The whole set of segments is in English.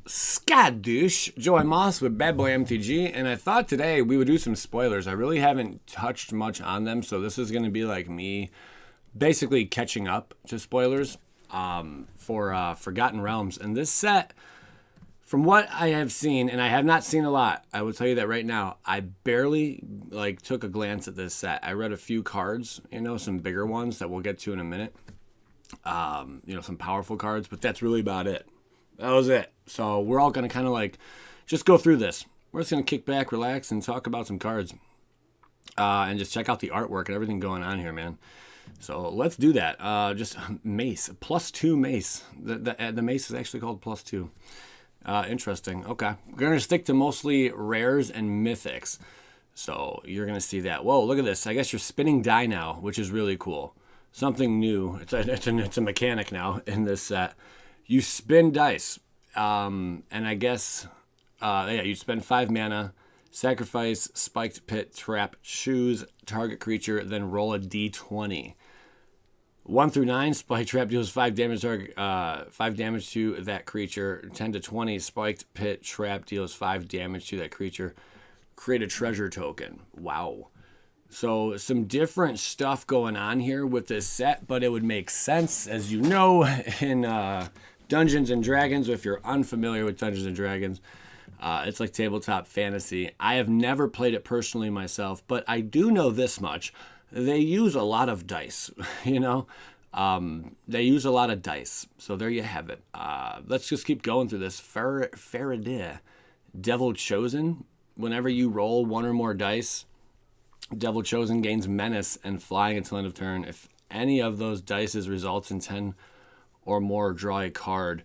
Skadoosh, Joey Moss with Bad Boy MTG, and I thought today we would do some spoilers. I really haven't touched much on them, so this is going to be like me basically catching up to spoilers for Forgotten Realms. And this set, from what I have seen, and I have not seen a lot, I will tell you that right now, I barely took a glance at this set. I read a few cards, some bigger ones that we'll get to in a minute, some powerful cards, but that's really about it. That was it. So we're all going to kind of just go through this. We're just going to kick back, relax, and talk about some cards. And just check out the artwork and everything going on here, man. So let's do that. Just mace, +2 mace. The mace is actually called +2. Interesting. Okay. We're going to stick to mostly rares and mythics. So you're going to see that. Whoa, look at this. I guess you're spinning die now, which is really cool. Something new. It's a mechanic now in this set. You spin dice, and I guess, you spend 5 mana, sacrifice, spiked pit, trap, choose target creature, then roll a d20. 1 through 9, spiked trap deals 5 damage to that creature. 10 to 20, spiked pit, trap deals 5 damage to that creature. Create a treasure token. Wow. So some different stuff going on here with this set, but it would make sense, as you know, in Dungeons and Dragons. If you're unfamiliar with Dungeons and Dragons, it's like tabletop fantasy. I have never played it personally myself, but I do know this much. They use a lot of dice, They use a lot of dice. So there you have it. Let's just keep going through this. Faraday, Devil Chosen. Whenever you roll 1 or more dice, Devil Chosen gains menace and flying until end of turn. If any of those dices results in 10 or more, draw a card.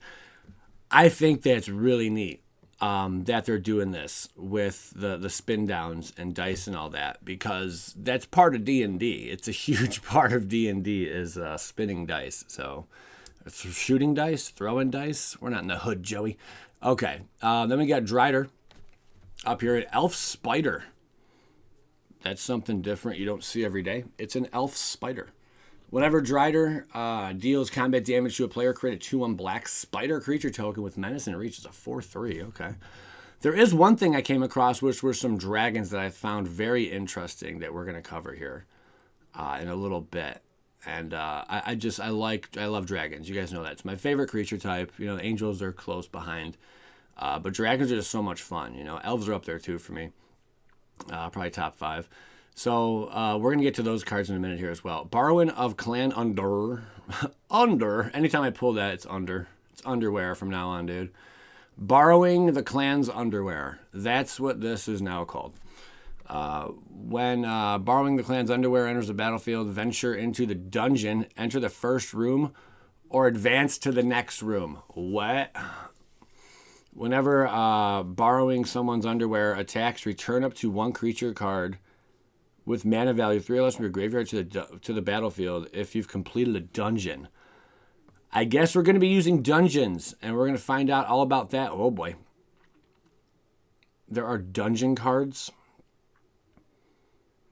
I think that's really neat that they're doing this with the spin downs and dice and all that, because that's part of D&D. It's a huge part of D&D is spinning dice. So shooting dice, throwing dice. We're not in the hood, Joey. Okay, then we got Drider up here at Elf Spider. That's something different you don't see every day. It's an Elf Spider. Whenever Drider deals combat damage to a player, create a 2/1 black spider creature token with menace, and it reaches a 4/3. Okay. There is one thing I came across, which were some dragons that I found very interesting that we're going to cover here in a little bit. And I love dragons. You guys know that. It's my favorite creature type. Angels are close behind. But dragons are just so much fun. Elves are up there too for me. Probably top 5. So we're going to get to those cards in a minute here as well. Borrowing of Clan Under. Under. Anytime I pull that, it's under. It's underwear from now on, dude. Borrowing the clan's underwear. That's what this is now called. When borrowing the clan's underwear enters the battlefield, venture into the dungeon, enter the first room, or advance to the next room. What? Whenever borrowing someone's underwear attacks, return up to 1 creature card with mana value 3 or less from your graveyard to the battlefield if you've completed a dungeon. I guess we're going to be using dungeons, and we're going to find out all about that. Oh, boy. There are dungeon cards.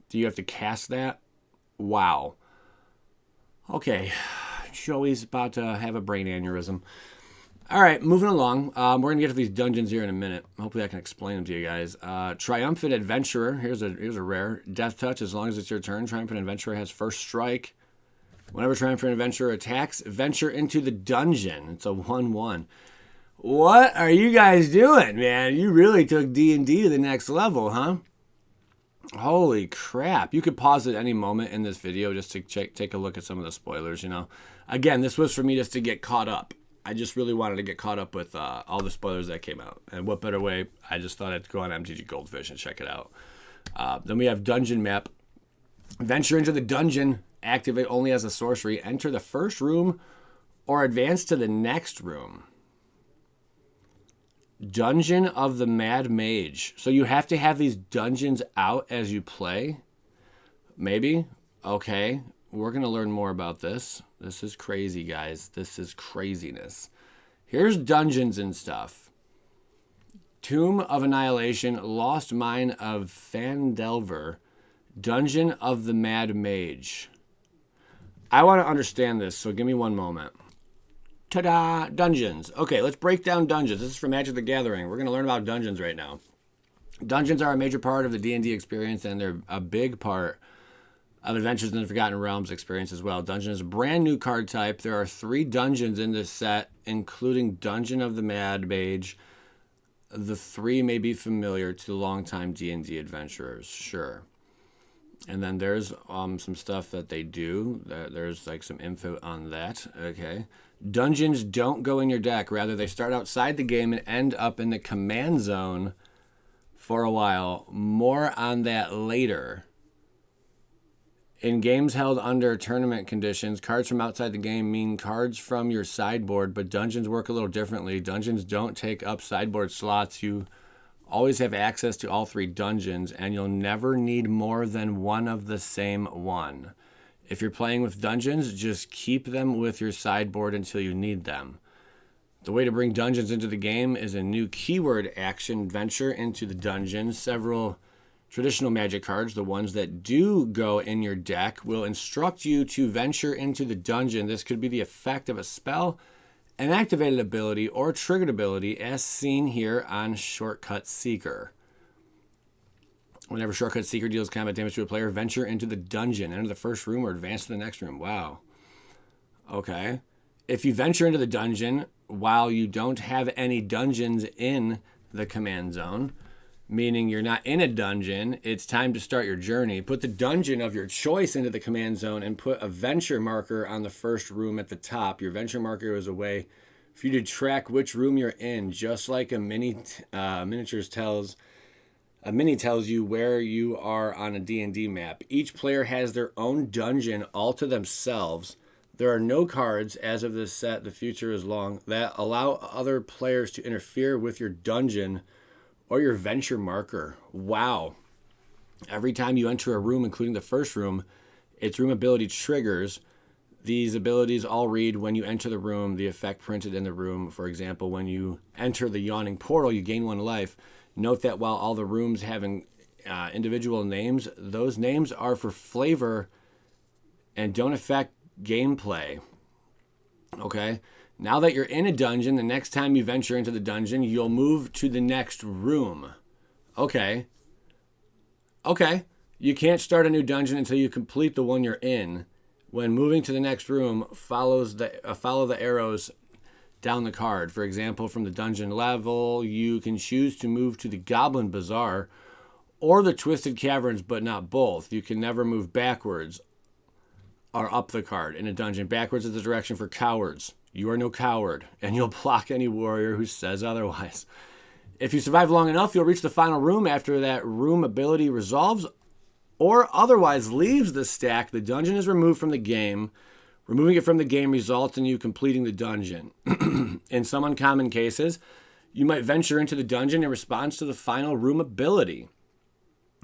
Do you have to cast that? Wow. Okay. Joey's about to have a brain aneurysm. All right, moving along. We're going to get to these dungeons here in a minute. Hopefully I can explain them to you guys. Triumphant Adventurer. Here's a rare. Death Touch, as long as it's your turn. Triumphant Adventurer has first strike. Whenever Triumphant Adventurer attacks, venture into the dungeon. It's a 1/1. What are you guys doing, man? You really took D&D to the next level, huh? Holy crap. You could pause at any moment in this video just to take a look at some of the spoilers, Again, this was for me just to get caught up. I just really wanted to get caught up with all the spoilers that came out. And what better way? I just thought I'd go on MTG Goldfish and check it out. Then we have Dungeon Map. Venture into the dungeon. Activate only as a sorcery. Enter the first room or advance to the next room. Dungeon of the Mad Mage. So you have to have these dungeons out as you play? Maybe? Okay. We're going to learn more about this. This is crazy, guys. This is craziness. Here's dungeons and stuff. Tomb of Annihilation, Lost Mine of Phandelver, Dungeon of the Mad Mage. I want to understand this, so give me one moment. Ta-da! Dungeons. Okay, let's break down dungeons. This is from Magic the Gathering. We're going to learn about dungeons right now. Dungeons are a major part of the D&D experience, and they're a big part of Adventures in the Forgotten Realms experience as well. Dungeon is a brand new card type. There are 3 dungeons in this set, including Dungeon of the Mad Mage. The 3 may be familiar to longtime D&D adventurers, sure. And then there's some stuff that they do. There's like some info on that. Okay. Dungeons don't go in your deck. Rather, they start outside the game and end up in the command zone for a while. More on that later. In games held under tournament conditions, cards from outside the game mean cards from your sideboard, but dungeons work a little differently. Dungeons don't take up sideboard slots. You always have access to all 3 dungeons, and you'll never need more than one of the same one. If you're playing with dungeons, just keep them with your sideboard until you need them. The way to bring dungeons into the game is a new keyword action, venture into the dungeon. Several traditional Magic cards, the ones that do go in your deck, will instruct you to venture into the dungeon. This could be the effect of a spell, an activated ability, or triggered ability, as seen here on Shortcut Seeker. Whenever Shortcut Seeker deals combat damage to a player, venture into the dungeon, enter the first room, or advance to the next room. Wow. Okay. If you venture into the dungeon while you don't have any dungeons in the command zone, meaning you're not in a dungeon, it's time to start your journey. Put the dungeon of your choice into the command zone and put a venture marker on the first room at the top. Your venture marker is a way for you to track which room you're in, just like a mini tells you where you are on a D&D map. Each player has their own dungeon all to themselves. There are no cards, as of this set, the future is long, that allow other players to interfere with your dungeon or your venture marker. Wow. Every time you enter a room, including the first room, its room ability triggers. These abilities all read when you enter the room, the effect printed in the room. For example, when you enter the yawning portal, you gain 1 life. Note that while all the rooms have individual names, those names are for flavor and don't affect gameplay. Okay? Now that you're in a dungeon, the next time you venture into the dungeon, you'll move to the next room. Okay. You can't start a new dungeon until you complete the one you're in. When moving to the next room, follow the arrows down the card. For example, from the dungeon level, you can choose to move to the Goblin Bazaar or the Twisted Caverns, but not both. You can never move backwards or up the card in a dungeon. Backwards is the direction for cowards. You are no coward, and you'll block any warrior who says otherwise. If you survive long enough, you'll reach the final room after that room ability resolves or otherwise leaves the stack. The dungeon is removed from the game. Removing it from the game results in you completing the dungeon. In some uncommon cases, you might venture into the dungeon in response to the final room ability.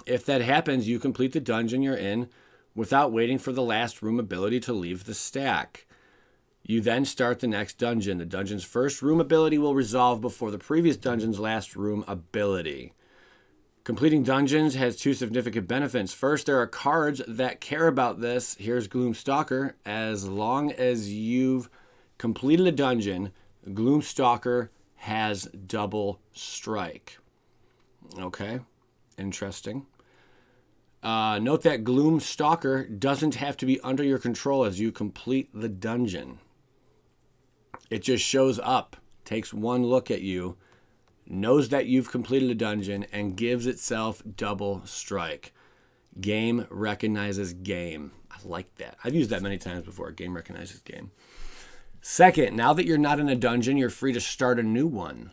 If that happens, you complete the dungeon you're in without waiting for the last room ability to leave the stack. You then start the next dungeon. The dungeon's first room ability will resolve before the previous dungeon's last room ability. Completing dungeons has 2 significant benefits. First, there are cards that care about this. Here's Gloomstalker. As long as you've completed a dungeon, Gloomstalker has double strike. Okay, interesting. Note that Gloomstalker doesn't have to be under your control as you complete the dungeon. It just shows up, takes 1 look at you, knows that you've completed a dungeon, and gives itself double strike. Game recognizes game. I like that. I've used that many times before. Game recognizes game. Second, now that you're not in a dungeon, you're free to start a new one.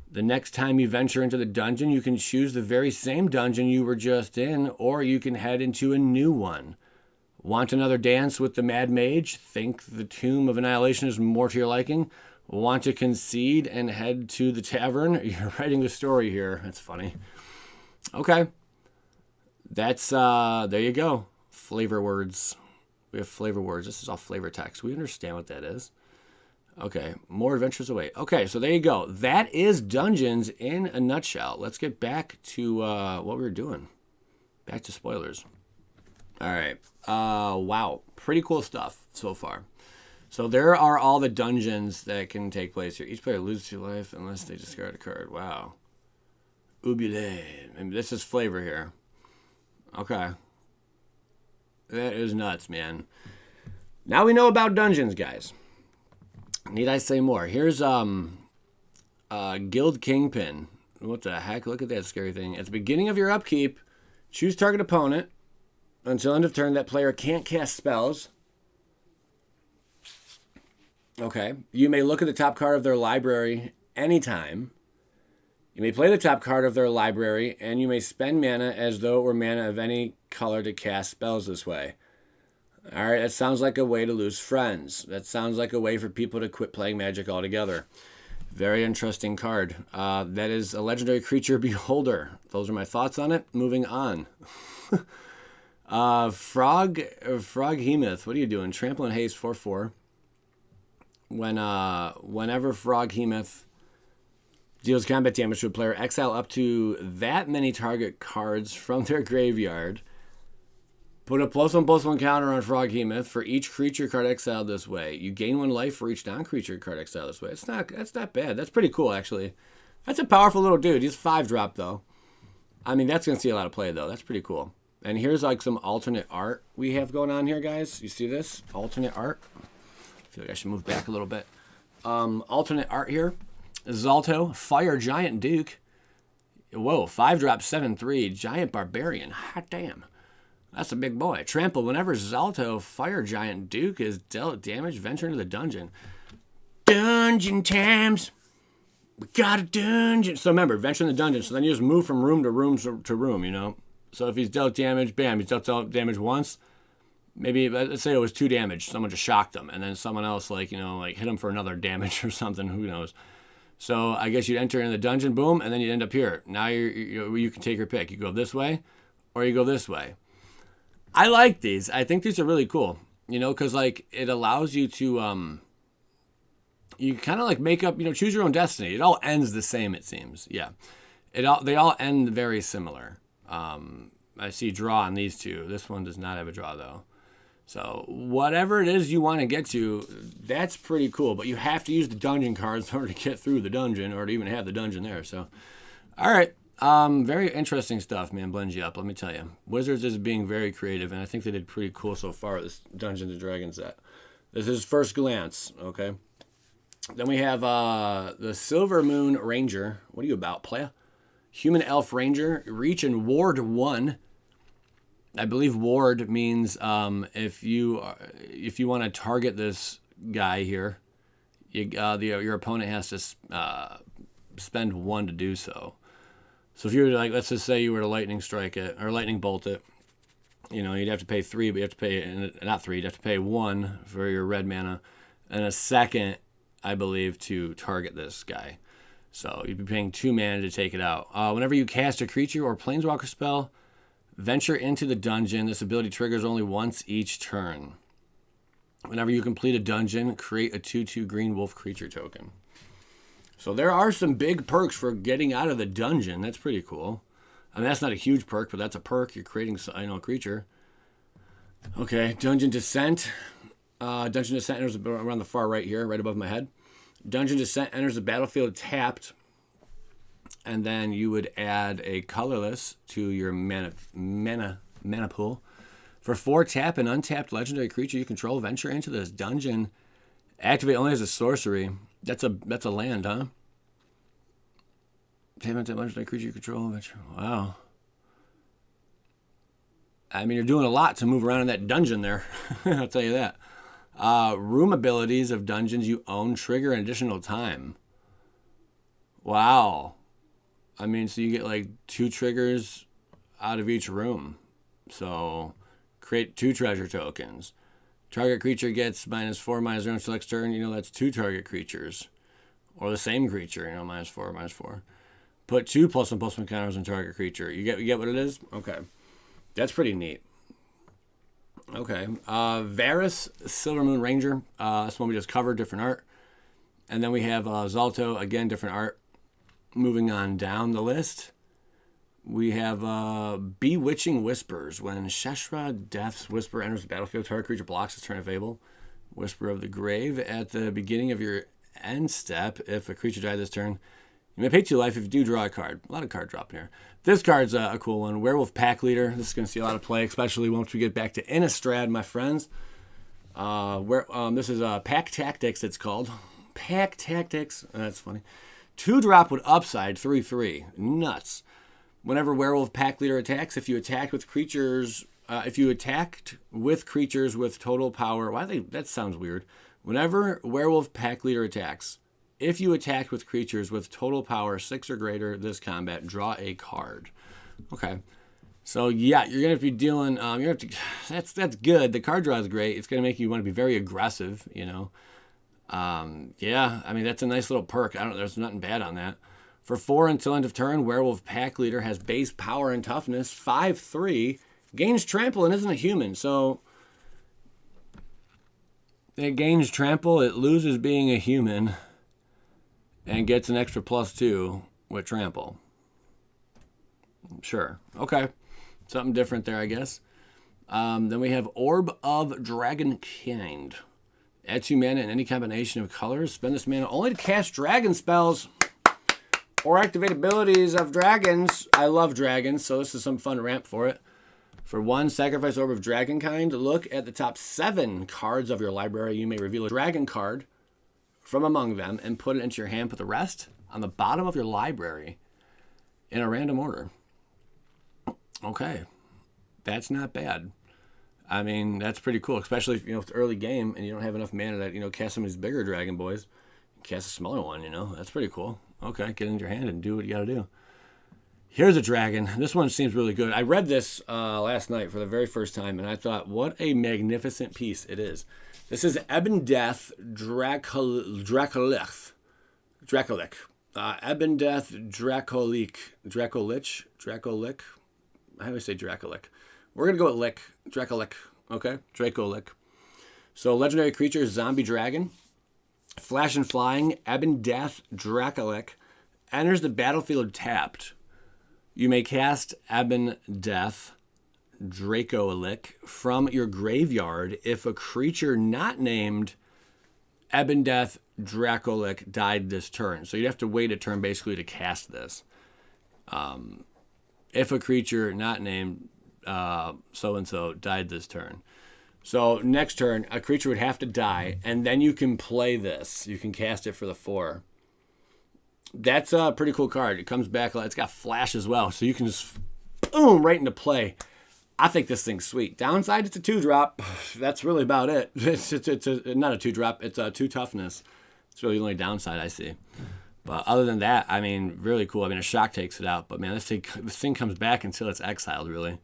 The next time you venture into the dungeon, you can choose the very same dungeon you were just in, or you can head into a new one. Want another dance with the Mad Mage? Think the Tomb of Annihilation is more to your liking? Want to concede and head to the tavern? You're writing the story here. That's funny. Okay. That's, there you go. Flavor words. We have flavor words. This is all flavor text. We understand what that is. Okay. More adventures await. Okay, so there you go. That is Dungeons in a nutshell. Let's get back to what we were doing. Back to spoilers. All right. Wow. Pretty cool stuff so far. So there are all the dungeons that can take place here. Each player loses 2 life unless they discard a card. Wow. Oublie. I mean, this is flavor here. Okay. That is nuts, man. Now we know about dungeons, guys. Need I say more? Here's Guild Kingpin. What the heck? Look at that scary thing. At the beginning of your upkeep, choose target opponent. Until end of turn, that player can't cast spells. Okay. You may look at the top card of their library anytime. You may play the top card of their library, and you may spend mana as though it were mana of any color to cast spells this way. All right, that sounds like a way to lose friends. That sounds like a way for people to quit playing Magic altogether. Very interesting card. That is a legendary creature, Beholder. Those are my thoughts on it. Moving on. Froghemoth, what are you doing? Trample and haste 4/4. Whenever Froghemoth deals combat damage to a player, exile up to that many target cards from their graveyard. Put a +1/+1 counter on Froghemoth for each creature card exiled this way. You gain 1 life for each non-creature card exiled this way. That's not bad. That's pretty cool, actually. That's a powerful little dude. He's 5-drop, though. I mean, that's going to see a lot of play, though. That's pretty cool. And here's like some alternate art we have going on here, guys. You see this? Alternate art. I feel like I should move back a little bit. Alternate art here. Zalto, Fire Giant Duke. Whoa, 5-drop, 7/3. Giant Barbarian. Hot damn. That's a big boy. Trample. Whenever Zalto, Fire Giant Duke is dealt damage, venture into the dungeon. Dungeon times. We got a dungeon. So remember, venture in the dungeon. So then you just move from room to room to room, you know. So if he's dealt damage, bam, he's dealt damage once. Maybe, let's say it was 2 damage. Someone just shocked him. And then someone else, like, you know, like hit him for another damage or something. Who knows? So I guess you'd enter in the dungeon, boom, and then you'd end up here. Now you can take your pick. You go this way or you go this way. I like these. I think these are really cool, you know, because, like, it allows you to, you kind of, like, make up, you know, choose your own destiny. It all ends the same, it seems. Yeah. They all end very similar. I see draw on these two. This one does not have a draw, though. So whatever it is you want to get to, that's pretty cool. But you have to use the dungeon cards in order to get through the dungeon or to even have the dungeon there. So, all right. Very interesting stuff, man. Blends you up, let me tell you. Wizards is being very creative, and I think they did pretty cool so far with this Dungeons and Dragons set. This is first glance, okay? Then we have the Silver Moon Ranger. What are you about, playa? Human Elf Ranger. Reach and ward 1. I believe ward means if you want to target this guy here, your opponent has to spend 1 to do so. So if you were to, like, let's just say you were to lightning strike it or lightning bolt it, you know, you'd have to pay 3, but you have to pay not 3. You'd have to pay 1 for your red mana, and a second, I believe, to target this guy. So you'd be paying 2 mana to take it out. Whenever you cast a creature or planeswalker spell, venture into the dungeon. This ability triggers only once each turn. Whenever you complete a dungeon, create a 2/2 green wolf creature token. So there are some big perks for getting out of the dungeon. That's pretty cool. I mean, that's not a huge perk, but that's a perk. You're creating, a creature. Okay, Dungeon Descent. Dungeon Descent enters around the far right here, right above my head. Dungeon Descent enters the battlefield tapped, and then you would add a colorless to your mana pool. For 4 tap and untapped legendary creature you control, venture into this dungeon. Activate only as a sorcery. That's a land, huh? Tap untapped legendary creature you control, venture. Wow. I mean, you're doing a lot to move around in that dungeon there. I'll tell you that. Room abilities of dungeons you own trigger an additional time. Wow. I mean, so you get like 2 triggers out of each room. So create 2 treasure tokens. Target creature gets -4/-0 until next turn. You know, that's 2 target creatures. Or the same creature, you know, -4/-4. Put 2 +1/+1 counters on target creature. You get what it is? Okay. That's pretty neat. Okay. Varus, Silver Moon Ranger. That's one we just covered, different art. And then we have Zalto, again, different art. Moving on down the list, we have Bewitching Whispers. When Sheshra Death's Whisper enters the battlefield, target creature blocks its turn if able. Whisper of the Grave. At the beginning of your end step, if a creature died this turn, you may pay 2 life if you do draw a card. A lot of card dropping here. This card's a cool one. Werewolf Pack Leader. This is going to see a lot of play, especially once we get back to Innistrad, my friends. This is Pack Tactics, it's called. Pack Tactics. That's funny. 2-drop with upside, 3/3. Nuts. Whenever Werewolf Pack Leader attacks, if you attacked with creatures with total power, that sounds weird. Whenever Werewolf Pack Leader attacks, if you attack with creatures with total power 6 or greater this combat, draw a card. Okay. So yeah, you're gonna be dealing. That's good. The card draw is great. It's gonna make you want to be very aggressive. Yeah. I mean, that's a nice little perk. There's nothing bad on that. For 4 until end of turn, Werewolf Pack Leader has base power and toughness 5/3, gains trample and isn't a human. So it gains trample. It loses being a human, and gets an extra +2 with trample. Sure. Okay. Something different there, I guess. Then we have Orb of Dragonkind. Add 2 mana in any combination of colors. Spend this mana only to cast dragon spells or activate abilities of dragons. I love dragons, so this is some fun ramp for it. For 1, sacrifice Orb of Dragonkind. Look at the top 7 cards of your library. You may reveal a dragon card from among them and put it into your hand. Put the rest on the bottom of your library in a random order. Okay, that's not bad. I mean, that's pretty cool, especially if it's early game and you don't have enough mana to cast some of these bigger dragon boys. Cast a smaller one, that's pretty cool. Okay, get it in your hand and do what you got to do. Here's a dragon. This one seems really good. I read this last night for the very first time, and I thought, what a magnificent piece it is. This is Ebon Death Dracolic. Ebon Death Dracolic. How do I say Dracolic? We're going to go with Lick. Dracolic. Okay? Dracolic. So, legendary creature, zombie dragon. Flash and flying, Ebon Death Dracolic. Enters the battlefield tapped. You may cast Ebon Death Dracolic from your graveyard if a creature not named Ebon Death Dracolic died this turn. So you'd have to wait a turn basically to cast this. If a creature not named so-and-so died this turn. So next turn, a creature would have to die, and then you can play this. You can cast it for the 4. That's a pretty cool card. It comes back, it's got flash as well, so you can just boom, right into play. I think this thing's sweet. Downside, it's a 2-drop. That's really about it. It's not a 2-drop. It's a 2 toughness. It's really the only downside I see. But other than that, I mean, really cool. I mean, a shock takes it out. But, man, this thing comes back until it's exiled, really.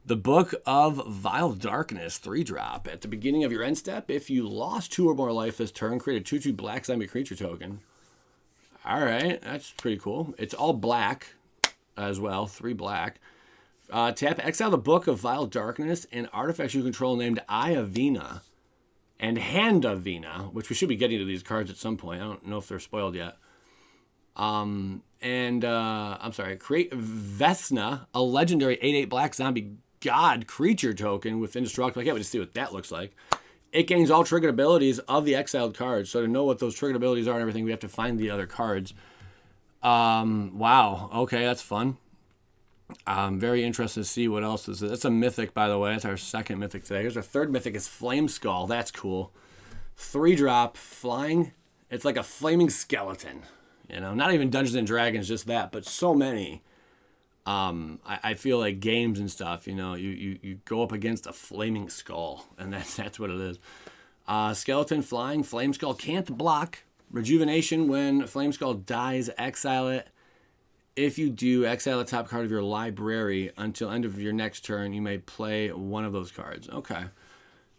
The Book of Vile Darkness, 3-drop. At the beginning of your end step, if you lost 2 or more life this turn, create a 2/2 black zombie creature token. All right, that's pretty cool. It's all black as well, 3 black. Tap, exile the Book of Vile Darkness and artifacts you control named Eye of Vina and Hand of Vina, which we should be getting to these cards at some point. I don't know if they're spoiled yet. I'm sorry, create Vesna, a legendary 8/8 black zombie god creature token with indestructible. I can't wait to see what that looks like. It gains all triggered abilities of the exiled cards. So to know what those triggered abilities are and everything, we have to find the other cards. Wow. Okay, that's fun. I'm very interested to see what else is. That's a mythic, by the way. That's our second mythic today. Here's our third mythic is Flame Skull. That's cool. 3-drop, flying. It's like a flaming skeleton. Not even Dungeons and Dragons, just that, but so many. I feel like games and stuff, you go up against a flaming skull, and that's what it is. Skeleton, flying, Flame Skull can't block. Rejuvenation, when Flame Skull dies, exile it. If you do, exile the top card of your library until end of your next turn. You may play one of those cards. Okay.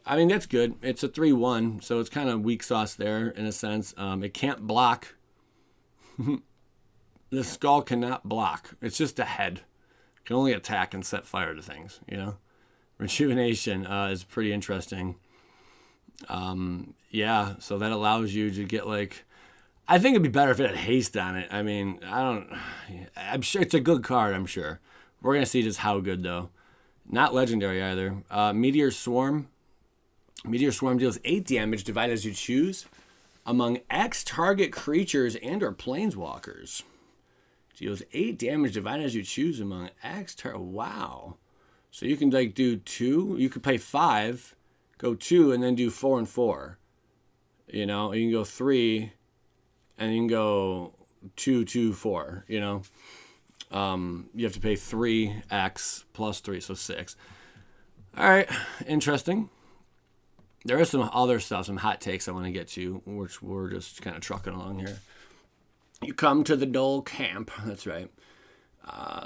I mean, that's good. It's a 3/1, so it's kind of weak sauce there in a sense. It can't block. The skull cannot block. It's just a head. It can only attack and set fire to things, Rejuvenation is pretty interesting. Yeah, so that allows you to get I think it'd be better if it had haste on it. I mean, I'm sure it's a good card, I'm sure. We're going to see just how good, though. Not legendary either. Meteor Swarm. Meteor Swarm deals 8 damage, divide as you choose, among X target creatures and or planeswalkers. Deals 8 damage, divide as you choose among X target. Wow. So you can like do 2. You could play 5, go 2, and then do 4 and 4. You know, you can go 3, and you can go 2, 2, 4. You know, you have to pay 3x plus 3, so 6. All right, interesting. There is some other stuff, some hot takes I want to get to, which we're just kind of trucking along here. You come to the Dole camp. That's right.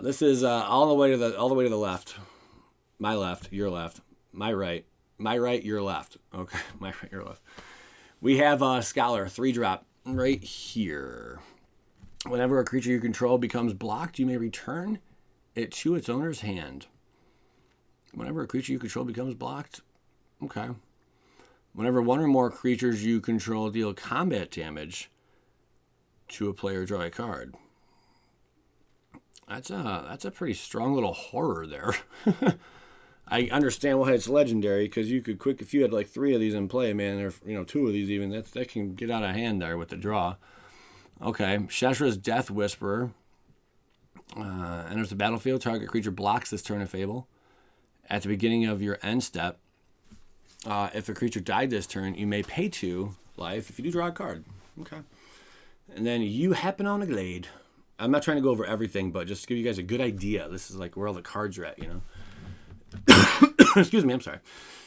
This is all the way to the left. My left, your left. My right, your left. Okay, my right, your left. We have a Scholar 3-drop right here. Whenever a creature you control becomes blocked, you may return it to its owner's hand. Whenever a creature you control becomes blocked, okay. Whenever one or more creatures you control deal combat damage to a player, draw a card. That's a pretty strong little horror there. I understand why it's legendary, because you could if you had like 3 of these in play, man, or 2 of these even, that can get out of hand there with the draw. Okay, Sheshra's Death Whisperer enters the battlefield. Target creature blocks this turn of Fable. At the beginning of your end step, if a creature died this turn, you may pay 2 life if you do draw a card. Okay. And then you happen on a glade. I'm not trying to go over everything, but just to give you guys a good idea. This is like where all the cards are at, you know. Excuse me, I'm sorry.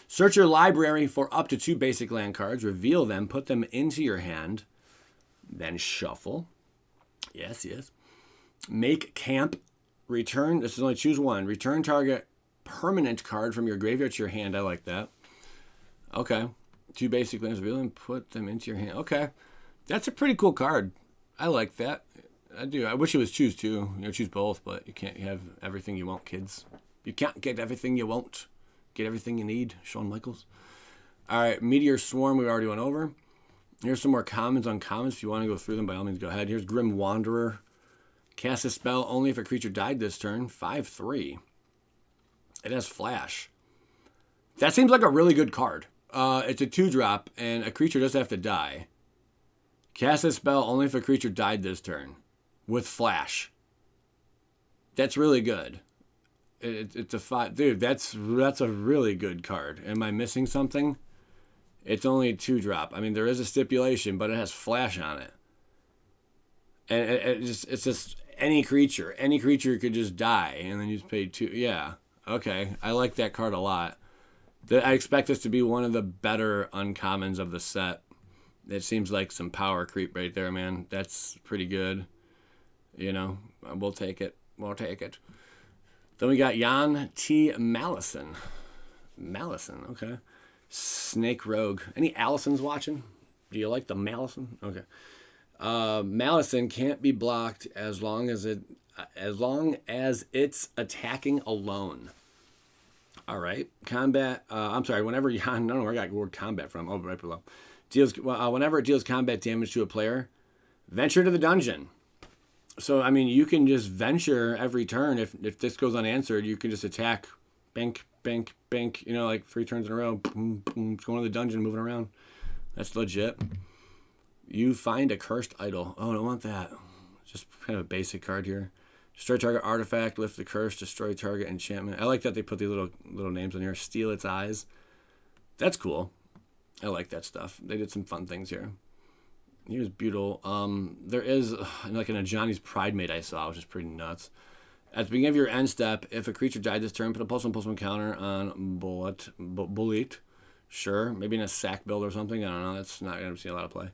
Search your library for up to 2 basic land cards. Reveal them, put them into your hand. Then shuffle. Yes, yes. Make camp. Return. This is only choose 1. Return target permanent card from your graveyard to your hand. I like that. Okay. 2 basic lands. Reveal them, put them into your hand. Okay. That's a pretty cool card. I like that. I do. I wish it was choose 2. Choose both, but you can't have everything you want, kids. You can't get everything you want. Get everything you need. Shawn Michaels. All right. Meteor Swarm, we already went over. Here's some more commons on commons. If you want to go through them, by all means, go ahead. Here's Grim Wanderer. Cast a spell only if a creature died this turn. 5/3. It has Flash. That seems like a really good card. It's a 2-drop, and a creature doesn't have to die. Cast a spell only if a creature died this turn. With Flash. That's really good. It's a 5. Dude, that's a really good card. Am I missing something? It's only a 2-drop. I mean, there is a stipulation, but it has Flash on it. And it's just any creature. Any creature could just die, and then you just pay 2. Yeah. Okay. I like that card a lot. I expect this to be one of the better uncommons of the set. It seems like some power creep right there, man. That's pretty good. We'll take it. We'll take it. Then we got Jan T. Malison. Malison, okay. Snake Rogue. Any Allisons watching? Do you like the Malison? Okay. Malison can't be blocked as long as it's attacking alone. All right. Combat. I'm sorry. Whenever Jan, I don't know where I got the word combat from. Oh, right below. Whenever it deals combat damage to a player, venture to the dungeon. So, I mean, you can just venture every turn. If this goes unanswered, you can just attack, bank, bank, bank, like 3 turns in a row. Boom, boom, it's going to the dungeon, moving around. That's legit. You find a cursed idol. Oh, I don't want that. Just kind of a basic card here. Destroy target artifact, lift the curse, destroy target enchantment. I like that they put these little names on here. Steal its eyes. That's cool. I like that stuff. They did some fun things here. He was beautiful. There is, like in a Johnny's Pride Mate I saw, which is pretty nuts. At the beginning of your end step, if a creature died this turn, put a +1/+1 counter on Bullet. Sure. Maybe in a sack build or something. I don't know. That's not going to see a lot of play.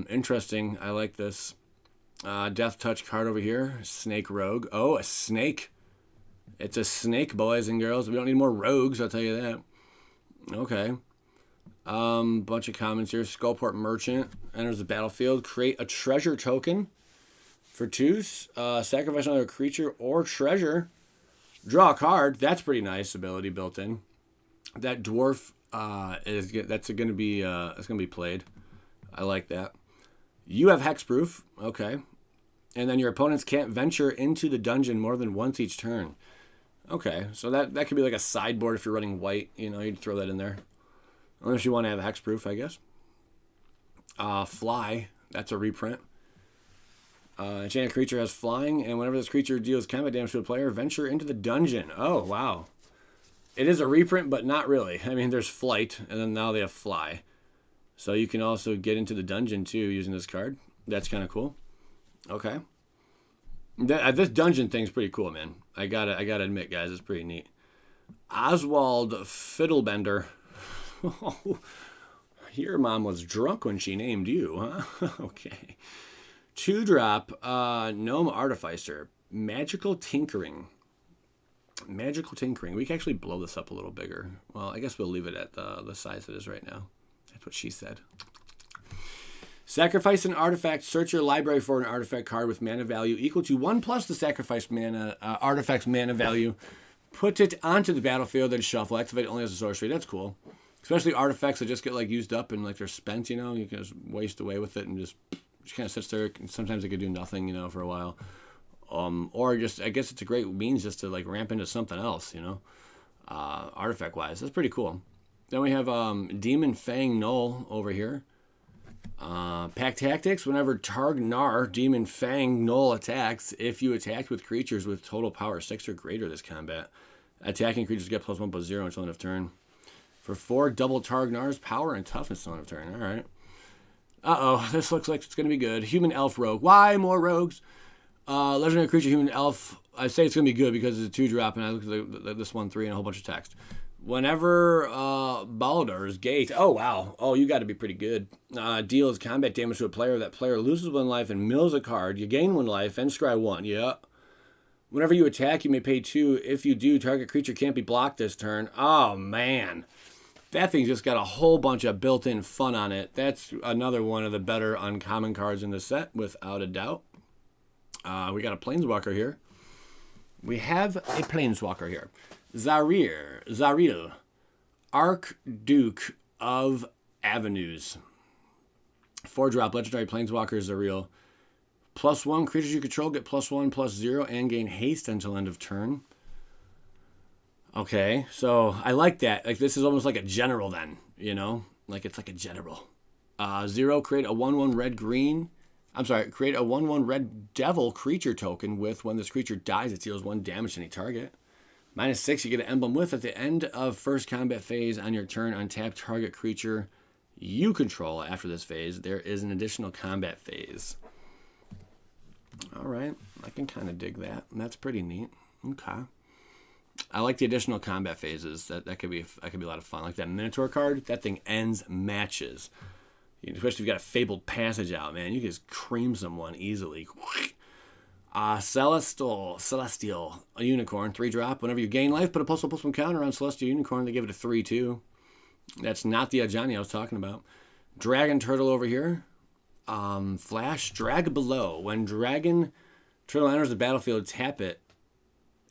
Interesting. I like this. Death Touch card over here. Snake Rogue. Oh, a snake. It's a snake, boys and girls. We don't need more rogues, I'll tell you that. Okay. Bunch of comments here. Skullport Merchant enters the battlefield. Create a treasure token for 2. Sacrifice another creature or treasure. Draw a card. That's pretty nice ability built in. That dwarf that's going to be played. I like that. You have hexproof. Okay. And then your opponents can't venture into the dungeon more than once each turn. Okay. So that could be like a sideboard if you're running white. You'd throw that in there. Unless you want to have hexproof, I guess. Fly, that's a reprint. Enchanted creature has flying, and whenever this creature deals combat damage to a player, venture into the dungeon. Oh, wow. It is a reprint, but not really. I mean, there's flight, and then now they have fly. So you can also get into the dungeon, too, using this card. That's kind of cool. Okay. This dungeon thing's pretty cool, man. I gotta admit, guys, it's pretty neat. Oswald Fiddlebender. Your mom was drunk when she named you, huh? Okay. 2-drop, Gnome Artificer. Magical Tinkering. Magical Tinkering. We can actually blow this up a little bigger. Well, I guess we'll leave it at the size it is right now. That's what she said. Sacrifice an artifact. Search your library for an artifact card with mana value equal to 1+ the sacrificed mana artifact's mana value. Put it onto the battlefield, then shuffle. Activate only as a sorcery. That's cool. Especially artifacts that just get like used up and like they're spent, you know. You can just waste away with it and just kind of sits there. Sometimes it could do nothing, you know, for a while. Or just, I guess it's a great means just to like ramp into something else, you know, artifact-wise. That's pretty cool. Then we have Demon Fang Null over here. Pack Tactics. Whenever Targnar Demon Fang Null attacks, if you attack with creatures with total power 6 or greater this combat, attacking creatures get +1/+0 until end of turn. For 4 double Targnar's power and toughness until end of turn. All right. Uh-oh, this looks like it's going to be good. Human Elf Rogue. Why more rogues? Legendary creature, Human Elf. I say it's going to be good because it's a 2-drop, and I look at this 1/3 and a whole bunch of text. Whenever Baldur's Gate. Oh, wow. Oh, you got to be pretty good. Deals combat damage to a player. That player loses 1 life and mills a card. You gain 1 life and scry 1. Yeah. Whenever you attack, you may pay 2. If you do, target creature can't be blocked this turn. Oh, man. That thing's just got a whole bunch of built-in fun on it. That's another one of the better uncommon cards in the set, without a doubt. We got a Planeswalker here. We have a Planeswalker here. Zaril, Archduke of Avenues. 4-drop, legendary Planeswalker Zaril. +1, creatures you control get +1/+0 and gain haste until end of turn. Okay, so I like that. Like, this is almost like a general then, you know? Like, it's like a general. 0, create a 1/1 red-green. I'm sorry, create a 1/1 red devil creature token with, when this creature dies, it deals 1 damage to any target. -6, you get an emblem with. At the end of first combat phase on your turn, untap target creature you control. After this phase, there is an additional combat phase. All right, I can kind of dig that. That's pretty neat. Okay. I like the additional combat phases. That could be a lot of fun. Like that Minotaur card, that thing ends matches. Especially if you've got a Fabled Passage out, man. You can just cream someone easily. Celestial, a unicorn, 3-drop. Whenever you gain life, put a +1/+1 counter on Celestial Unicorn. They give it a 3/2. That's not the Ajani I was talking about. Dragon Turtle over here. Flash, drag below. When Dragon Turtle enters the battlefield, tap it.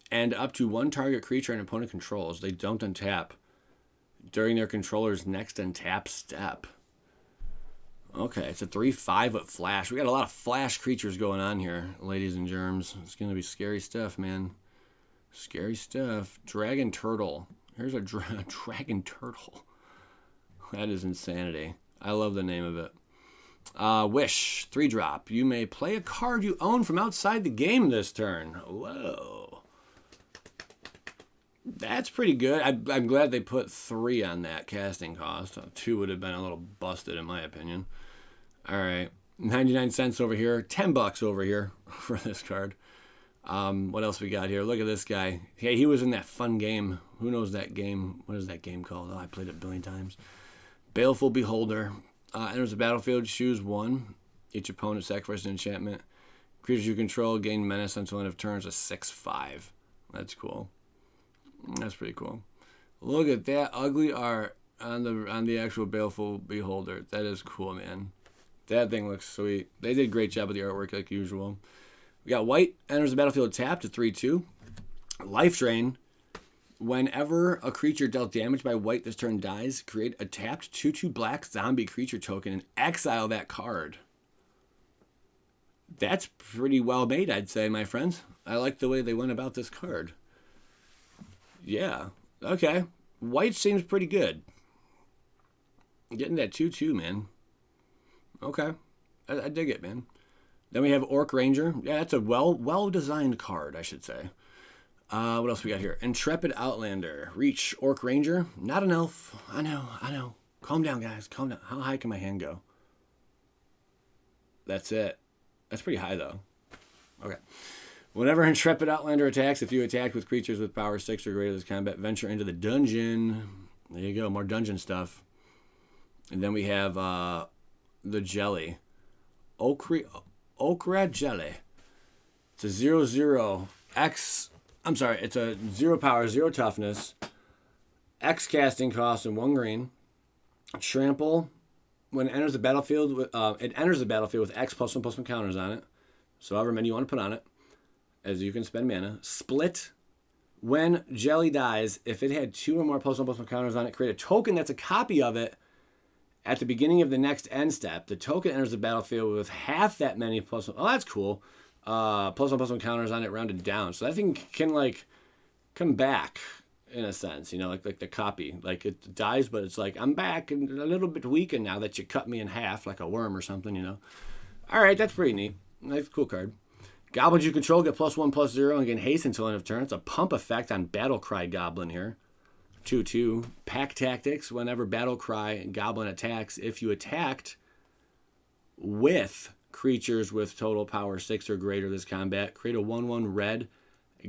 And up to 1 target creature an opponent controls. They don't untap during their controller's next untap step. Okay, it's a 3/5 with Flash. We got a lot of Flash creatures going on here, ladies and germs. It's going to be scary stuff, man. Scary stuff. Dragon Turtle. Here's a Dragon Turtle. That is insanity. I love the name of it. Wish, 3-drop. You may play a card you own from outside the game this turn. Whoa. That's pretty good. I'm glad they put 3 on that casting cost. 2 would have been a little busted, in my opinion. All right, 99 cents over here, $10 over here for this card. What else we got here? Look at this guy. Hey, he was in that fun game. Who knows that game? What is that game called? Oh, I played it a billion times. Baleful Beholder. Enters the battlefield, choose 1. Each opponent sacrifices an enchantment. Creatures you control gain menace until end of turn. Is a 6/5. That's cool. That's pretty cool. Look at that ugly art on the actual Baleful Beholder. That is cool, man. That thing looks sweet. They did a great job with the artwork like usual. We got white, enters the battlefield tapped at 3/2. Life Drain. Whenever a creature dealt damage by white this turn dies, create a tapped 2/2 black zombie creature token and exile that card. That's pretty well made, I'd say, my friends. I like the way they went about this card. Yeah. Okay. White seems pretty good. Getting that 2/2, man. Okay. I dig it, man. Then we have Orc Ranger. Yeah, that's a well-designed card, I should say. What else we got here? Intrepid Outlander. Reach Orc Ranger. Not an elf. I know. Calm down, guys. Calm down. How high can my hand go? That's it. That's pretty high, though. Okay. Whenever Intrepid Outlander attacks, if you attack with creatures with power 6 or greater this combat, venture into the dungeon. There you go. More dungeon stuff. And then we have the jelly. Okra jelly. It's a 0/0 X. I'm sorry. It's a 0 power, 0 toughness. X casting cost and 1 green. Trample. When it enters the battlefield, it enters the battlefield with X +1/+1 counters on it. So however many you want to put on it, as you can spend mana. Split. When jelly dies, if it had 2 or more +1/+1 counters on it, create a token that's a copy of it. At the beginning of the next end step, the token enters the battlefield with half that many +1. Oh, that's cool. +1/+1 counters on it rounded down. So that thing can like come back in a sense, you know, like the copy. Like it dies, but it's like I'm back and a little bit weakened now that you cut me in half like a worm or something, you know. All right, that's pretty neat. Nice, cool card. Goblins you control get +1/+0 and gain haste until end of turn. It's a pump effect on Battlecry Goblin here. 2/2. Pack Tactics. Whenever Battlecry Goblin attacks, if you attacked with creatures with total power 6 or greater this combat, create a 1/1 red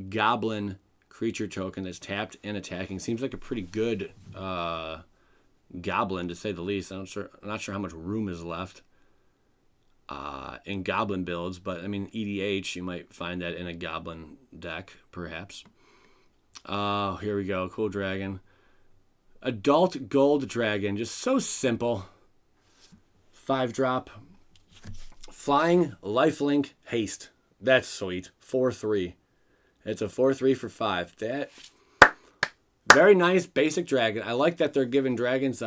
Goblin creature token that's tapped and attacking. Seems like a pretty good Goblin, to say the least. I'm not sure how much room is left in Goblin builds, but I mean, EDH, you might find that in a Goblin deck, perhaps. Here we go. Cool dragon. Adult Gold Dragon. Just so simple. 5-drop. Flying, Lifelink, Haste. That's sweet. 4/3. It's a 4/3 for 5. That very nice basic dragon. I like that they're giving dragons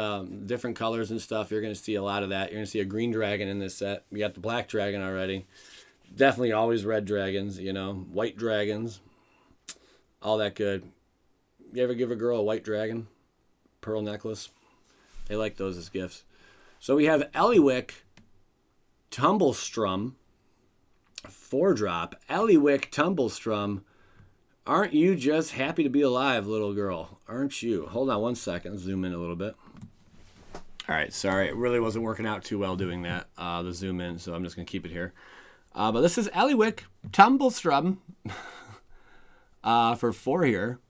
different colors and stuff. You're going to see a lot of that. You're going to see a green dragon in this set. We got the black dragon already. Definitely always red dragons, you know. White dragons. All that good. You ever give a girl a white dragon? Pearl necklace? They like those as gifts. So we have Elly Wick, Tumblestrum, 4-drop. Elly Wick, Tumblestrum. Aren't you just happy to be alive, little girl? Aren't you? Hold on one second. Zoom in a little bit. All right, sorry. It really wasn't working out too well doing that, the zoom in, so I'm just going to keep it here. But this is Elly Wick, Tumblestrum, for 4 here.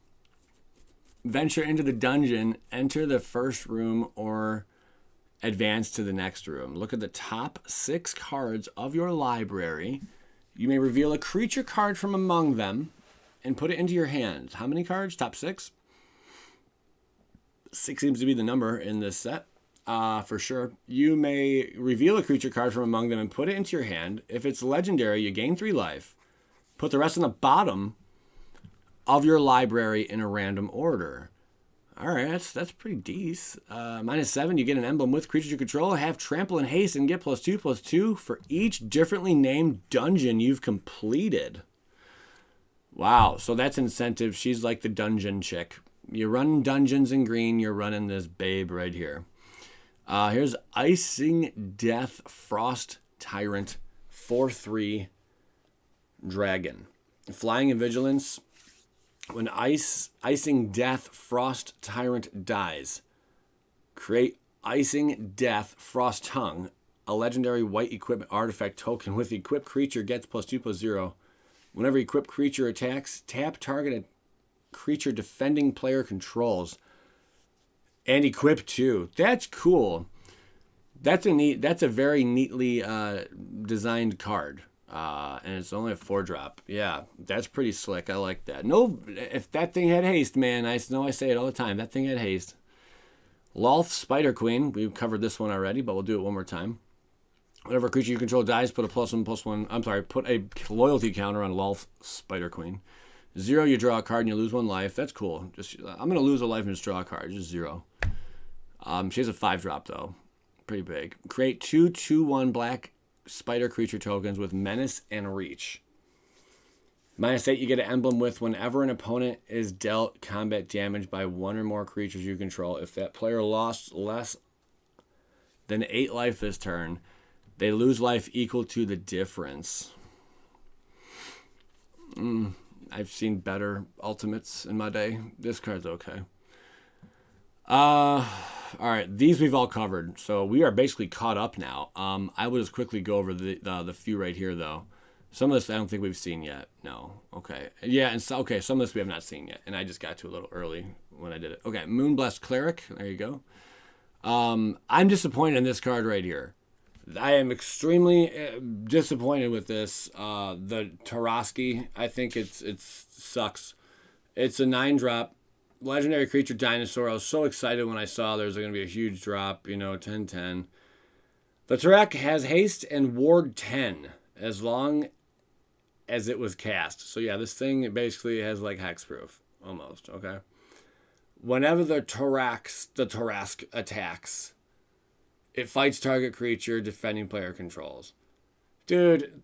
Venture into the dungeon, enter the first room, or advance to the next room. Look at the top 6 cards of your library. You may reveal a creature card from among them and put it into your hand. How many cards? Top 6? 6 seems to be the number in this set, for sure. You may reveal a creature card from among them and put it into your hand. If it's legendary, you gain 3 life. Put the rest on the bottom of your library in a random order. All right, that's pretty decent. -7, you get an emblem with creatures you control. Have trample and haste and get +2/+2 for each differently named dungeon you've completed. Wow, so that's incentive. She's like the dungeon chick. You're running dungeons in green. You're running this babe right here. Here's Icing Death Frost Tyrant 4/3 Dragon. Flying and Vigilance. When Icing Death Frost Tyrant dies, create Icing Death Frost Tongue, a legendary white equipment artifact token with equipped creature gets +2/+0. Whenever equipped creature attacks, tap target a creature defending player controls. And equip 2. That's cool. That's a very neatly designed card. And it's only a 4-drop. Yeah, that's pretty slick. I like that. No, if that thing had haste, man, I know I say it all the time. That thing had haste. Lolth Spider Queen. We've covered this one already, but we'll do it one more time. Whenever a creature you control dies, put a +1/+1. I'm sorry, put a loyalty counter on Lolth Spider Queen. 0, you draw a card and you lose 1 life. That's cool. I'm gonna lose a life and just draw a card. Just 0. She has a 5-drop though. Pretty big. Create 2 2/1 black spider creature tokens with menace and reach. -8, you get an emblem with whenever an opponent is dealt combat damage by 1 or more creatures you control. If that player lost less then 8 life this turn. They lose life equal to the difference. I've seen better ultimates in my day. This card's okay. All right, these we've all covered, so we are basically caught up now. I will just quickly go over the few right here, though. Some of this I don't think we've seen yet. No. Okay. Yeah, and so, okay, some of this we have not seen yet, and I just got to a little early when I did it. Okay, Moonblessed Cleric. There you go. I'm disappointed in this card right here. I am extremely disappointed with this. The Tarosky, I think it sucks. It's a 9-drop. Legendary creature dinosaur. I was so excited when I saw there's going to be a huge drop, 10/10. The Tarek has haste and ward 10 as long as it was cast. So yeah, this thing basically has like hexproof almost, okay? Whenever the Tarask attacks, it fights target creature defending player controls. Dude,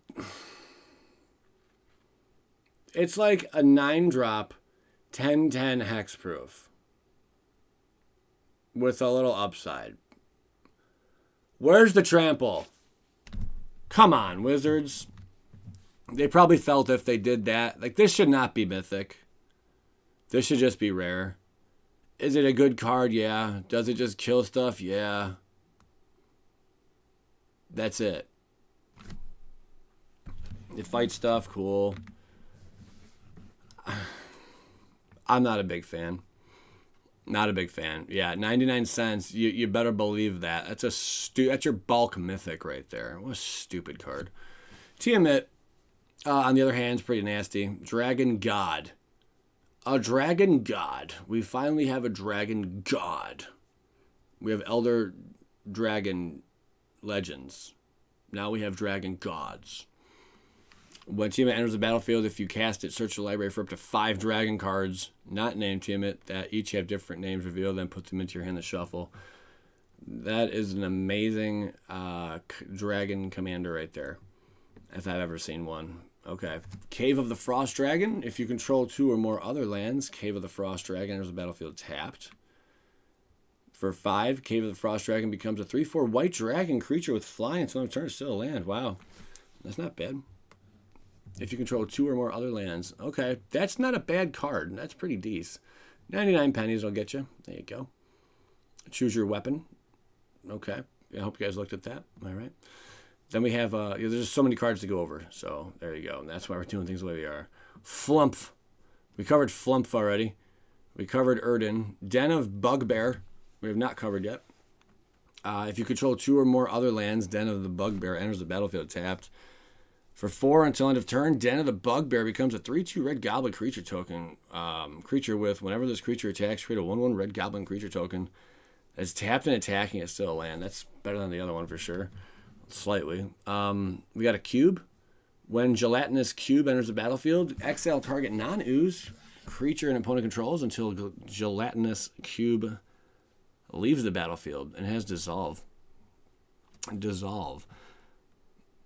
it's like a 9-drop 10/10 hexproof with a little upside. Where's the trample? Come on, Wizards. They probably felt if they did that, like, this should not be mythic. This should just be rare. Is it a good card? Yeah. Does it just kill stuff? Yeah. That's it. It fights stuff, cool. I'm not a big fan. Not a big fan. Yeah, 99 cents. You better believe that. That's your bulk mythic right there. What a stupid card. Tiamat, on the other hand, is pretty nasty. Dragon God. A Dragon God. We finally have a Dragon God. We have Elder Dragon Legends. Now we have Dragon Gods. When Tiamat enters the battlefield, if you cast it, search the library for up to 5 dragon cards, not named Tiamat, that each have different names revealed, then put them into your hand to shuffle. That is an amazing dragon commander right there, if I've ever seen one. Okay. Cave of the Frost Dragon. If you control 2 or more other lands, Cave of the Frost Dragon enters the battlefield tapped. For 5, Cave of the Frost Dragon becomes a 3/4 white dragon creature with flying until it turns still a land. Wow. That's not bad. If you control 2 or more other lands. Okay, that's not a bad card. That's pretty decent. 99 pennies will get you. There you go. Choose your weapon. Okay. I hope you guys looked at that. All right. Then we have, there's just so many cards to go over. So there you go. And that's why we're doing things the way we are. Flumph. We covered Flumph already. We covered Erden. Den of Bugbear. We have not covered yet. If you control 2 or more other lands, Den of the Bugbear enters the battlefield tapped. For 4 until end of turn, Den of the Bugbear becomes a 3/2 red goblin creature token. Creature with, whenever this creature attacks, create a 1/1 red goblin creature token. That's tapped and attacking, it's still a land. That's better than the other one for sure. Slightly. We got a cube. When Gelatinous Cube enters the battlefield, exile target non-ooze creature and opponent controls until Gelatinous Cube leaves the battlefield and has dissolve. Dissolve.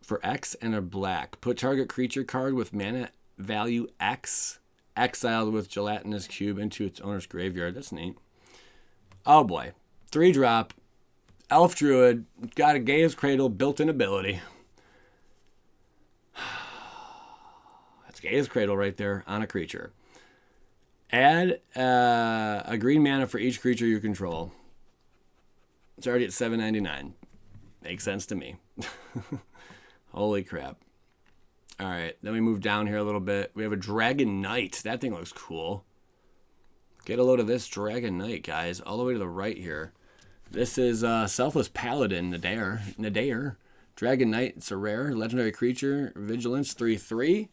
For X and a black, put target creature card with mana value X exiled with Gelatinous Cube into its owner's graveyard. That's neat. Oh boy. 3-drop. Elf Druid. Got a Gaea's Cradle built-in ability. That's Gaea's Cradle right there on a creature. Add a green mana for each creature you control. It's already at $7.99. Makes sense to me. Holy crap. All right, then we move down here a little bit. We have a Dragon Knight. That thing looks cool. Get a load of this Dragon Knight, guys, all the way to the right here. This is Selfless Paladin, Nadir. Dragon Knight, it's a rare legendary creature, Vigilance, 3/3.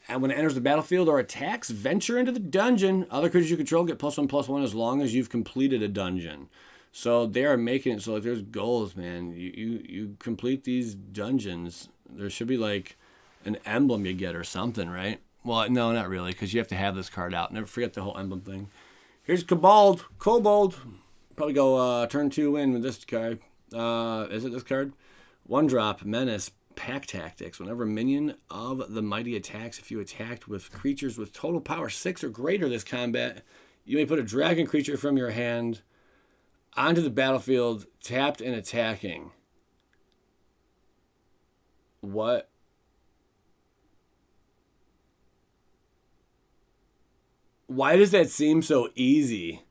And when it enters the battlefield or attacks, venture into the dungeon. Other creatures you control get +1/+1 as long as you've completed a dungeon. So they are making it so like there's goals, man. You complete these dungeons. There should be like an emblem you get or something, right? Well, no, not really, because you have to have this card out. Never forget the whole emblem thing. Here's Kobold. Probably go turn 2 win with this card. Is it this card? 1-drop, Menace, Pack Tactics. Whenever a minion of the mighty attacks, if you attacked with creatures with total power 6 or greater this combat, you may put a dragon creature from your hand Onto the battlefield, tapped and attacking. What? Why does that seem so easy?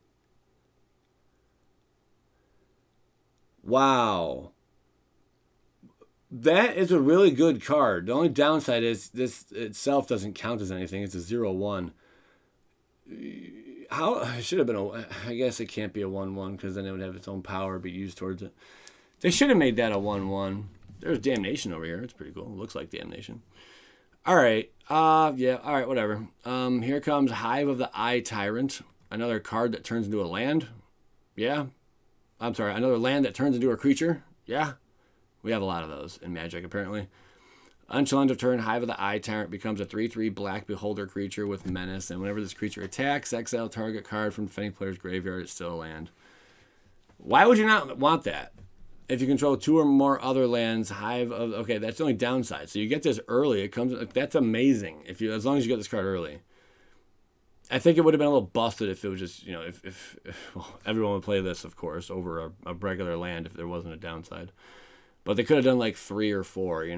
Wow. That is a really good card. The only downside is this itself doesn't count as anything. It's a 0/1. How it should have been a. I guess it can't be a 1/1 because then it would have its own power be used towards it. They should have made that a 1/1. There's damnation over here. It's pretty cool. It looks like damnation. All right. Yeah. All right. Whatever. Here comes Hive of the Eye Tyrant. Another card that turns into a land. Yeah. I'm sorry. Another land that turns into a creature. Yeah. We have a lot of those in Magic, apparently. Until end of turn, Hive of the Eye Tyrant becomes a 3/3 black beholder creature with menace, and whenever this creature attacks, exile target card from defending player's graveyard. It's still a land. Why would you not want that? If you control 2 or more other lands, Hive of... Okay, that's the only downside. So you get this early. It comes... That's amazing. As long as you get this card early. I think it would have been a little busted if it was just, if well, everyone would play this, of course, over a regular land if there wasn't a downside. But they could have done like 3 or 4, if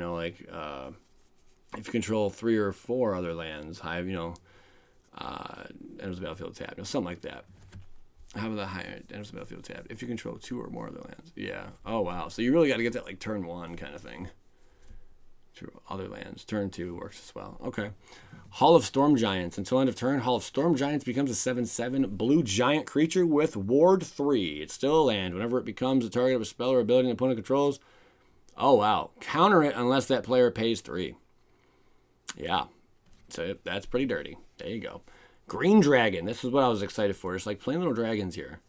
you control 3 or 4 other lands, Hive, enters the battlefield tap, something like that. Hive of the higher enters the battlefield tap. If you control 2 or more other lands. Yeah. Oh, wow. So you really got to get that like turn 1 kind of thing. Through other lands. Turn 2 works as well. Okay. Hall of Storm Giants. Until end of turn, Hall of Storm Giants becomes a 7/7 blue giant creature with Ward 3. It's still a land. Whenever it becomes a target of a spell or ability an opponent controls, oh, wow. Counter it unless that player pays 3. Yeah. So that's pretty dirty. There you go. Green Dragon. This is what I was excited for. It's like plain little dragons here.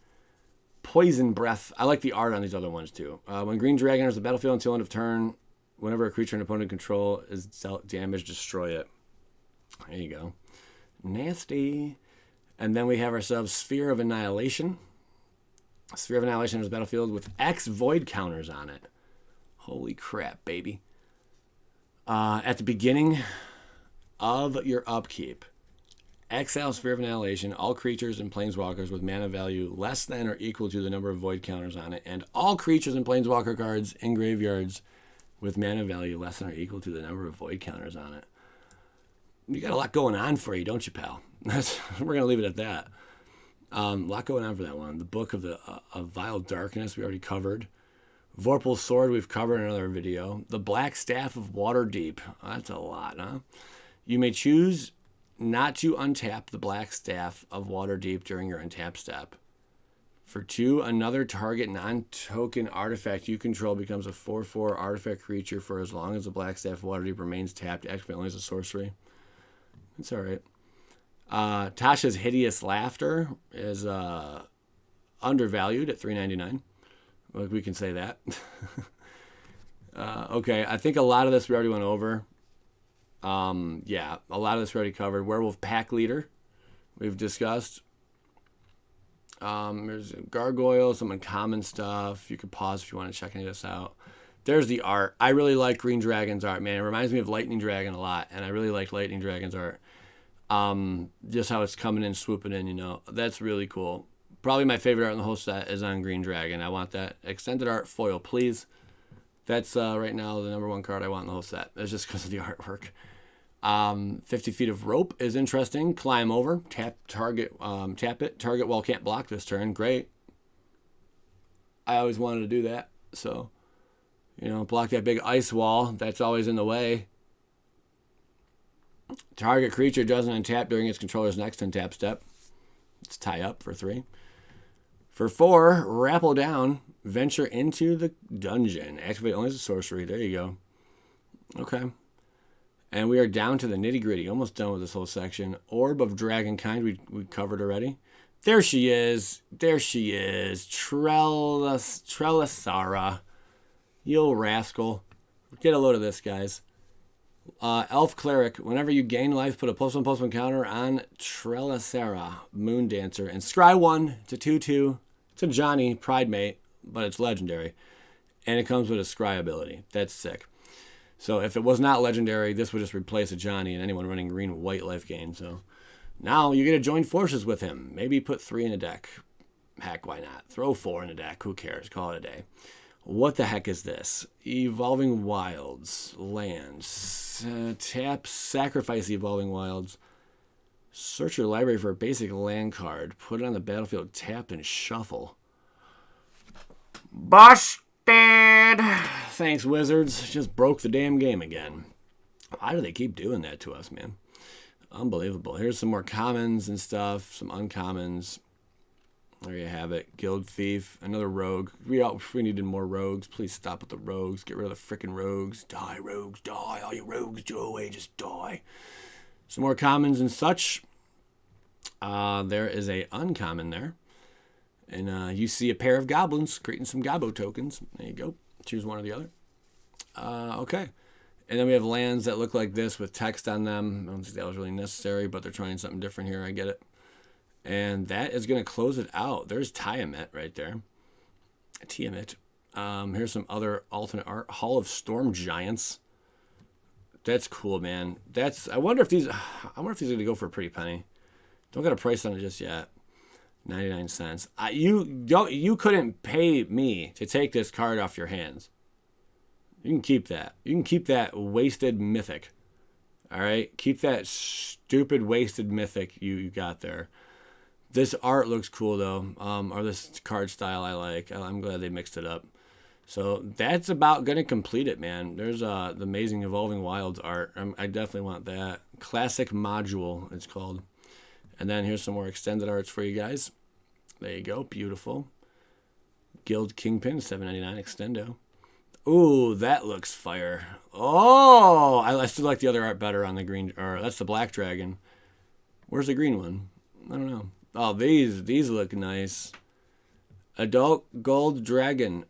Poison Breath. I like the art on these other ones, too. When Green Dragon enters the battlefield until end of turn, whenever a creature an opponent control is dealt damage, destroy it. There you go. Nasty. And then we have ourselves Sphere of Annihilation. Sphere of Annihilation enters the battlefield with X void counters on it. Holy crap, baby. At the beginning of your upkeep, exile Sphere of Annihilation, all creatures and planeswalkers with mana value less than or equal to the number of void counters on it, and all creatures and planeswalker cards in graveyards with mana value less than or equal to the number of void counters on it. You got a lot going on for you, don't you, pal? We're going to leave it at that. A lot going on for that one. The Book of Vile Darkness we already covered. Vorpal's Sword we've covered in another video. The Black Staff of Waterdeep. That's a lot, huh? You may choose not to untap the Black Staff of Waterdeep during your untap step. For 2, another target non-token artifact you control becomes a 4/4 artifact creature for as long as the Black Staff of Waterdeep remains tapped. Activate only as a sorcery. It's all right. Tasha's Hideous Laughter is undervalued at $3.99. Like we can say that. Okay, I think a lot of this we already went over. Yeah, a lot of this we already covered. Werewolf Pack Leader, we've discussed. There's Gargoyle, some uncommon stuff. You could pause if you want to check any of this out. There's the art. I really like Green Dragon's art, man. It reminds me of Lightning Dragon a lot, and I really like Lightning Dragon's art. Just how it's coming in, swooping in, That's really cool. Probably my favorite art in the whole set is on Green Dragon. I want that extended art foil, please. That's right now the number 1 card I want in the whole set. It's just because of the artwork. 50 Feet of Rope is interesting. Climb over, tap it. Target wall can't block this turn. Great. I always wanted to do that. So, block that big ice wall that's always in the way. Target creature doesn't untap during its controller's next untap step. It's tie up for 3. For 4, Rappel Down, venture into the dungeon. Activate only as a sorcery. There you go. Okay. And we are down to the nitty-gritty. Almost done with this whole section. Orb of Dragonkind we covered already. There she is. Trelasara. You old rascal. Get a load of this, guys. Elf Cleric. Whenever you gain life, put a +1/+1 counter on Trelasara, Moon Dancer, and scry 1 to 2/2. It's a Johnny Pride Mate, but it's legendary. And it comes with a scry ability. That's sick. So if it was not legendary, this would just replace a Johnny and anyone running green-white life gain. So now you get to join forces with him. Maybe put 3 in a deck. Heck, why not? Throw 4 in the deck. Who cares? Call it a day. What the heck is this? Evolving Wilds. Lands. Tap, sacrifice Evolving Wilds. Search your library for a basic land card. Put it on the battlefield. Tap and shuffle. Busted! Thanks, Wizards. Just broke the damn game again. Why do they keep doing that to us, man? Unbelievable. Here's some more commons and stuff. Some uncommons. There you have it. Guild Thief. Another rogue. We needed more rogues. Please stop with the rogues. Get rid of the frickin' rogues. Die, rogues, die. All you rogues, go away. Just die. Some more commons and such. There is a uncommon there. And you see a pair of goblins creating some gobbo tokens. There you go. Choose one or the other. Okay. And then we have lands that look like this with text on them. I don't think that was really necessary, but they're trying something different here. I get it. And that is going to close it out. There's Tiamat right there. Tiamat. Here's some other alternate art. Hall of Storm Giants. That's cool, man. I wonder if these are going to go for a pretty penny. Don't got a price on it just yet. 99 cents. You couldn't pay me to take this card off your hands. You can keep that. You can keep that wasted mythic. All right? Keep that stupid wasted mythic you got there. This art looks cool, though. Or this card style I like. I'm glad they mixed it up. So that's about going to complete it, man. There's the amazing Evolving Wilds art. I definitely want that. Classic Module, it's called. And then here's some more extended arts for you guys. There you go. Beautiful. Guild Kingpin, $7.99 extendo. Ooh, that looks fire. Oh, I still like the other art better on the green. Or that's the black dragon. Where's the green one? I don't know. Oh, these look nice. Adult Gold Dragon.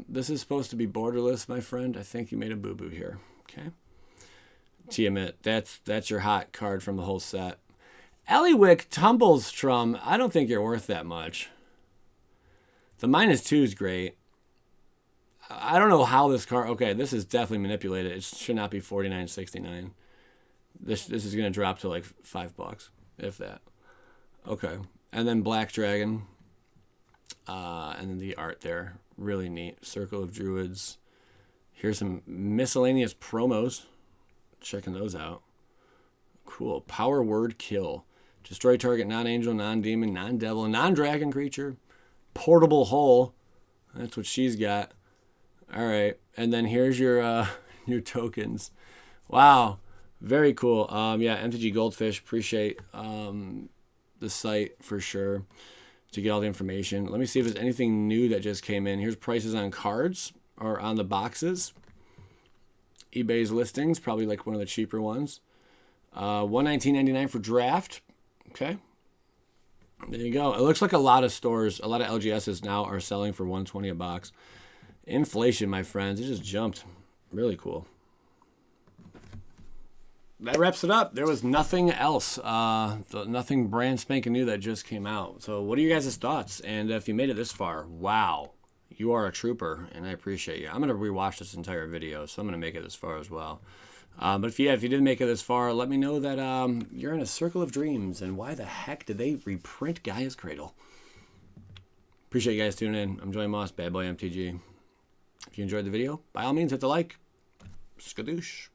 This is supposed to be borderless, my friend. I think you made a boo-boo here. Okay. Tiamat. That's your hot card from the whole set. Elly Wick Tumblestrum. I don't think you're worth that much. The -2 is great. I don't know how this card... Okay, this is definitely manipulated. It should not be $49.69. This is going to drop to like $5, if that. Okay. And then Black Dragon. And then the art there. Really neat. Circle of Druids. Here's some miscellaneous promos. Checking those out. Cool. Power Word Kill. Destroy target non-angel, non-demon, non-devil, non-dragon creature. Portable Hole. That's what she's got. All right. And then here's your tokens. Wow. Very cool. Yeah, MTG Goldfish. Appreciate the site for sure to get all the information. Let me see if there's anything new that just came in. Here's prices on cards or on the boxes. eBay's listings, probably like one of the cheaper ones. $119.99 for draft. Okay. There you go. It looks like a lot of stores, a lot of LGSs now are selling for $120 a box. Inflation, my friends, it just jumped. Really cool. That wraps it up. There was nothing else. Nothing brand spanking new that just came out. So what are you guys' thoughts? And if you made it this far, wow. You are a trooper, and I appreciate you. I'm going to rewatch this entire video, so I'm going to make it this far as well. But if you didn't make it this far, let me know that you're in a circle of dreams, and why the heck did they reprint Gaia's Cradle? Appreciate you guys tuning in. I'm Joey Moss, Bad Boy MTG. If you enjoyed the video, by all means, hit the like. Skadoosh.